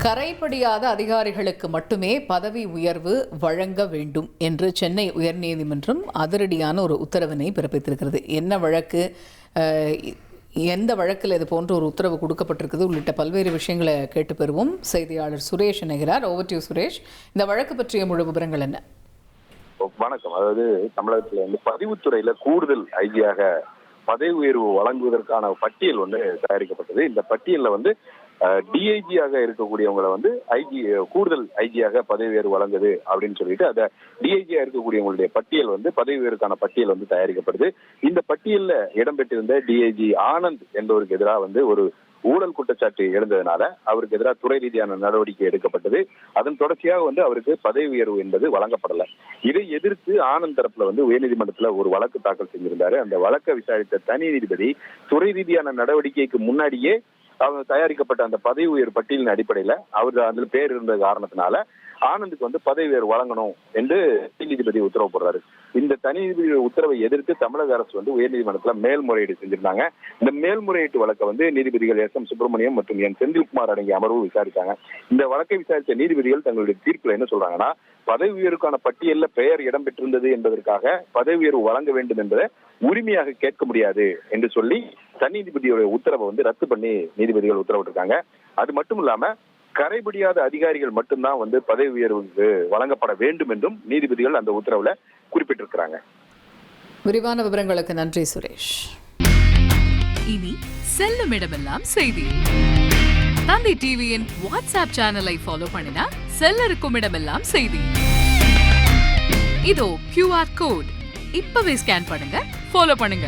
கரைபடியாத அதிகாரிகளுக்கு மட்டுமே பதவி உயர்வு வழங்க வேண்டும் என்று சென்னை உயர்நீதிமன்றம் அதிரடியான ஒரு உத்தரவினை பிறப்பித்திருக்கிறது. என்ன வழக்கு, எந்த வழக்கில் இது போன்ற ஒரு உத்தரவு கொடுக்கப்பட்டிருக்குது உள்ளிட்ட பல்வேறு விஷயங்களை கேட்டு பெறுவோம். செய்தியாளர் சுரேஷ் இணைகிறார். Over to Suresh. இந்த வழக்கு பற்றிய முழு விவரங்கள் என்ன? வணக்கம். அதாவது தமிழகத்தில் பதிவுத்துறையில கூடுதல் ஐஜியாக பதவி உயர்வு வழங்குவதற்கான பட்டியல் தயாரிக்கப்பட்டது. இந்த பட்டியலில் டிஐஜியாக இருக்கக்கூடியவங்களை ஐஜி கூடுதல் ஐஜியாக பதவி உயர்வு வழங்குது அப்படின்னு சொல்லிட்டு அந்த டிஐஜியா இருக்கக்கூடியவங்களுடைய பட்டியல் பதவி உயர்வுக்கான பட்டியல் தயாரிக்கப்படுது. இந்த பட்டியலில் இடம்பெற்றிருந்த டிஐஜி ஆனந்த் என்பவருக்கு எதிராக ஒரு ஊழல் குற்றச்சாட்டு எழுந்ததுனால அவருக்கு எதிராக துறை ரீதியான நடவடிக்கை எடுக்கப்பட்டது. அதன் தொடர்ச்சியாக அவருக்கு பதவி உயர்வு என்பது வழங்கப்படலை. இதை எதிர்த்து ஆனந்த் தரப்புல உயர்நீதிமன்றத்துல ஒரு வழக்கு தாக்கல் செஞ்சிருந்தாரு. அந்த வழக்கை விசாரித்த தனி நீதிபதி துறை ரீதியான நடவடிக்கைக்கு முன்னாடியே அவங்க தயாரிக்கப்பட்ட அந்த பதவி உயர்வு பட்டியலின் அடிப்படையில அவர் அதில் பேர் இருந்த காரணத்தினால ஆனந்துக்கு பதவி உயர்வு வழங்கணும் என்று நீதிபதி உத்தரவு போடுறாரு. இந்த தனி நீதிபதி உத்தரவை எதிர்த்து தமிழக அரசு உயர்நீதிமன்றத்துல மேல்முறையீடு செஞ்சிருந்தாங்க. இந்த மேல்முறையீட்டு வழக்கை நீதிபதிகள் எஸ்.எம். சுப்பிரமணியம் மற்றும் என் செந்தில்குமார் அடங்கிய அமர்வு விசாரித்தாங்க. இந்த வழக்கை விசாரித்த நீதிபதிகள் தங்களுடைய தீர்ப்புல என்ன சொல்றாங்கன்னா, பதவி உயர்வுக்கான பட்டியல்ல பெயர் இடம்பெற்றிருந்தது என்பதற்காக பதவி உயர்வு வழங்க வேண்டும் என்பதை உரிமையாக கேட்க முடியாது என்று சொல்லி தனி நீதிபதியோட உத்தரவை ரத்து பண்ணி நீதிபதிகள் உத்தரவிட்டிருக்காங்க. அது மட்டும் இல்லாம கரைபடியாத அதிகாரிகள் மட்டும்தான் பதவி உயர்வுக்கு வழங்கப்பட வேண்டும் என்றும் நீதிபதிகள் அந்த உத்தரவுல குறிப்பிட்டிருக்கிறாங்க. விரிவான விவரங்களுக்கு நன்றி சுரேஷ். இனி செல்லும் இடமெல்லாம் செய்தி. தந்தி டிவியின் வாட்ஸ்அப் சேனலை ஃபாலோ பண்ணினா செல்ல இருக்கும் இடமெல்லாம் செய்தி. இதோ QR கோட் இப்பவே ஸ்கேன் பண்ணுங்க, ஃபாலோ பண்ணுங்க.